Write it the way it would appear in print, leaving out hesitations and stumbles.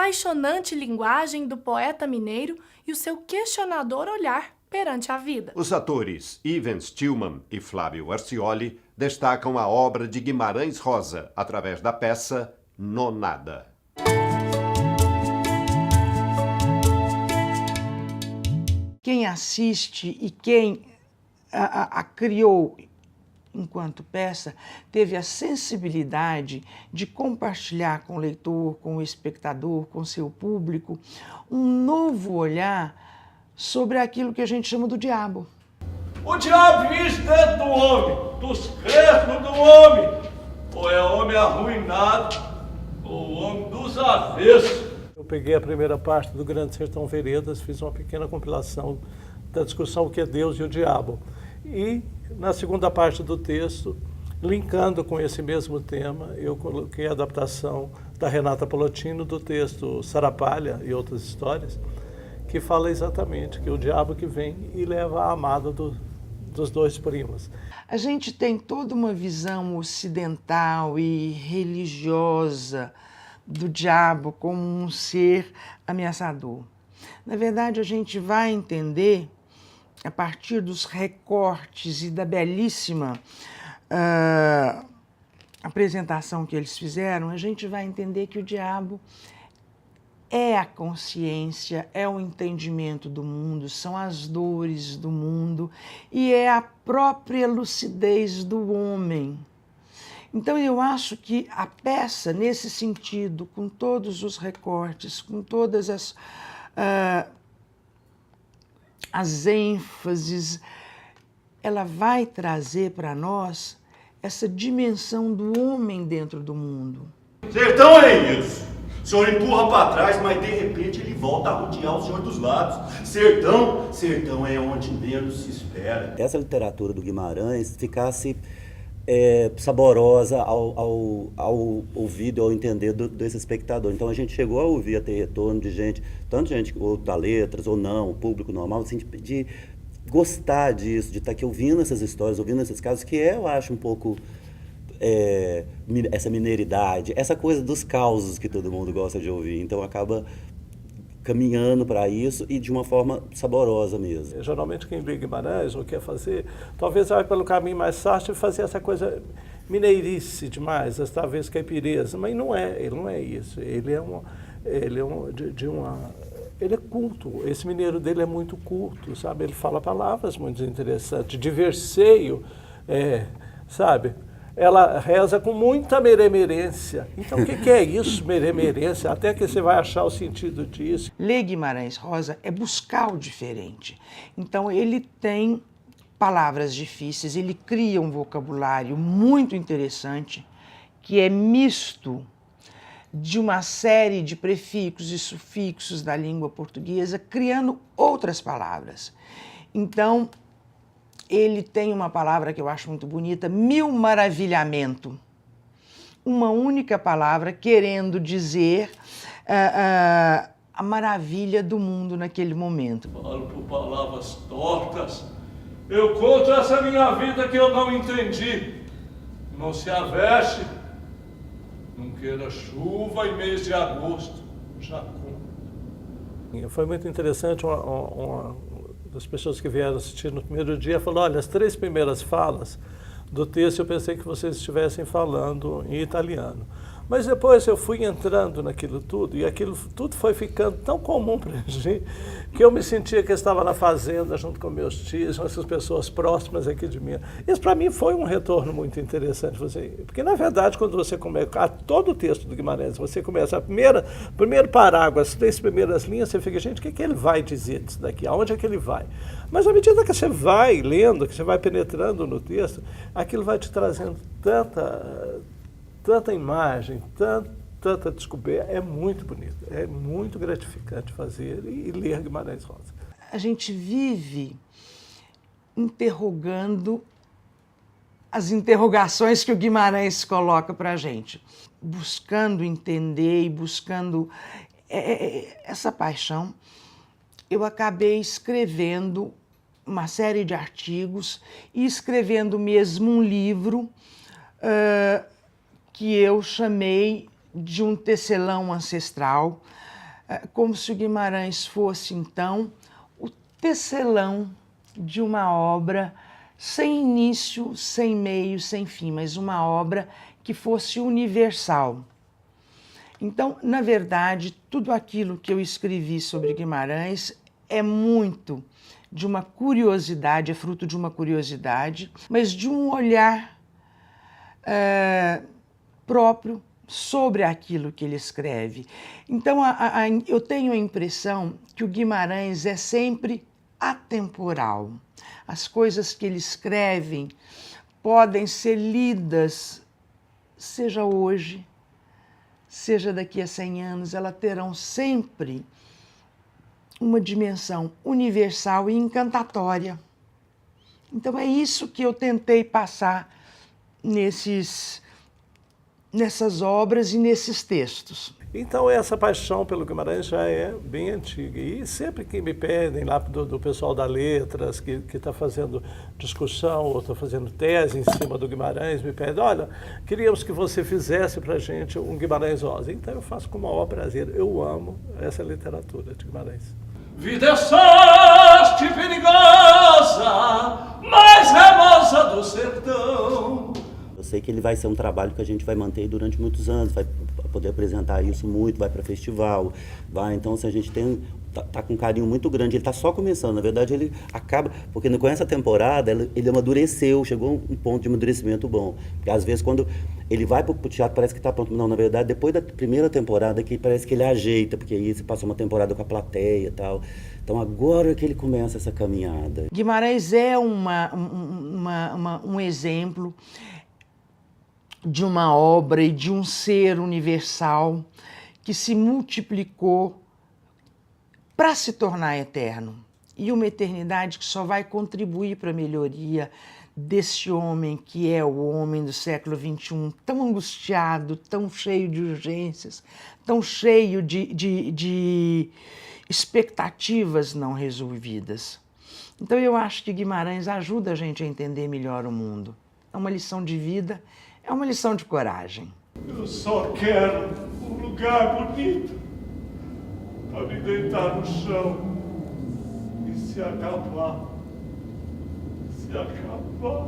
apaixonante linguagem do poeta mineiro e o seu questionador olhar perante a vida. Os atores Ivan Stillman e Flávio Arcioli destacam a obra de Guimarães Rosa através da peça Nonada. Quem assiste e quem a criou enquanto peça teve a sensibilidade de compartilhar com o leitor, com o espectador, com o seu público, um novo olhar sobre aquilo que a gente chama do diabo. O diabo vive dentro do homem, dos crestos do homem. Ou é homem arruinado, ou homem dos avessos. Eu peguei a primeira parte do Grande Sertão Veredas, fiz uma pequena compilação da discussão o que é Deus e o diabo. E na segunda parte do texto, linkando com esse mesmo tema, eu coloquei a adaptação da Renata Polottino do texto Sarapalha e Outras Histórias, que fala exatamente que o diabo que vem e leva a amada dos dois primos. A gente tem toda uma visão ocidental e religiosa do diabo como um ser ameaçador. Na verdade, a gente vai entender, a partir dos recortes e da belíssima apresentação que eles fizeram, a gente vai entender que o diabo é a consciência, é o entendimento do mundo, são as dores do mundo e é a própria lucidez do homem. Então eu acho que a peça, nesse sentido, com todos os recortes, com todas as ênfases, ela vai trazer para nós essa dimensão do homem dentro do mundo. Sertão é isso. O senhor empurra para trás, mas de repente ele volta a rodear o senhor dos lados. Sertão é onde menos se espera. Essa literatura do Guimarães ficasse saborosa ao ouvido, ao entender desse espectador. Então a gente chegou a ouvir, a ter retorno de gente, tanto gente ou da letras ou não, o público normal, assim, de gostar disso, de estar aqui ouvindo essas histórias, ouvindo esses casos, que eu acho um pouco essa mineiridade, essa coisa dos causos que todo mundo gosta de ouvir. Então acaba caminhando para isso e de uma forma saborosa mesmo. Geralmente quem lê Guimarães ou quer fazer, talvez vai pelo caminho mais fácil de fazer essa coisa mineirice demais, talvez caipireza, mas ele não é isso. Ele é culto, esse mineiro dele é muito culto, sabe? Ele fala palavras muito interessantes, diverseio, sabe? Ela reza com muita meremerência. Então, o que é isso, meremerência? Até que você vai achar o sentido disso. Ler Guimarães Rosa é buscar o diferente. Então, ele tem palavras difíceis, ele cria um vocabulário muito interessante, que é misto de uma série de prefixos e sufixos da língua portuguesa, criando outras palavras. Então, ele tem uma palavra que eu acho muito bonita, mil-maravilhamento. Uma única palavra querendo dizer a maravilha do mundo naquele momento. Falo por palavras tortas. Eu conto essa minha vida que eu não entendi. Não se aveste. Não queira chuva em mês de agosto. Já conto. Foi muito interessante uma das pessoas que vieram assistir no primeiro dia falou: olha, as 3 primeiras falas do texto eu pensei que vocês estivessem falando em italiano. Mas depois eu fui entrando naquilo tudo e aquilo tudo foi ficando tão comum para a gente que eu me sentia que eu estava na fazenda junto com meus tios, com essas pessoas próximas aqui de mim. Isso para mim foi um retorno muito interessante. Porque na verdade quando você começa, todo o texto do Guimarães, você começa primeiro parágrafo, as 3 primeiras linhas, você fica, gente, o que ele vai dizer disso daqui? Aonde é que ele vai? Mas à medida que você vai lendo, que você vai penetrando no texto, aquilo vai te trazendo tanta imagem, tanta descoberta, é muito bonito, é muito gratificante fazer e ler Guimarães Rosa. A gente vive interrogando as interrogações que o Guimarães coloca para a gente, buscando entender e buscando essa paixão. Eu acabei escrevendo uma série de artigos e escrevendo mesmo um livro que eu chamei de um tecelão ancestral, como se o Guimarães fosse, então, o tecelão de uma obra sem início, sem meio, sem fim, mas uma obra que fosse universal. Então, na verdade, tudo aquilo que eu escrevi sobre Guimarães é muito de uma curiosidade, é fruto de uma curiosidade, mas de um olhar próprio sobre aquilo que ele escreve. Então, eu tenho a impressão que o Guimarães é sempre atemporal. As coisas que ele escreve podem ser lidas, seja hoje, seja daqui a 100 anos, elas terão sempre uma dimensão universal e encantatória. Então é isso que eu tentei passar nessas obras e nesses textos. Então essa paixão pelo Guimarães já é bem antiga. E sempre que me pedem lá do pessoal da Letras, que está fazendo discussão ou está fazendo tese em cima do Guimarães, me pedem, olha, queríamos que você fizesse para a gente um Guimarães Rosa. Então eu faço com o maior prazer. Eu amo essa literatura de Guimarães. Vida é sorte perigosa, mais remosa do sertão. Eu sei que ele vai ser um trabalho que a gente vai manter durante muitos anos, vai poder apresentar isso muito, vai para festival, vai, então assim, a gente tá com um carinho muito grande, ele está só começando, na verdade ele acaba, porque com essa temporada ele amadureceu, chegou a um ponto de amadurecimento bom, porque às vezes quando ele vai para o teatro parece que está pronto, não, na verdade depois da primeira temporada que parece que ele ajeita, porque aí você passa uma temporada com a plateia e tal, então agora que ele começa essa caminhada. Guimarães é um exemplo de uma obra e de um ser universal que se multiplicou para se tornar eterno. E uma eternidade que só vai contribuir para a melhoria desse homem que é o homem do século XXI, tão angustiado, tão cheio de urgências, tão cheio de expectativas não resolvidas. Então eu acho que Guimarães ajuda a gente a entender melhor o mundo. É uma lição de vida, é uma lição de coragem. Eu só quero um lugar bonito para me deitar no chão e se acabar. Se acabar.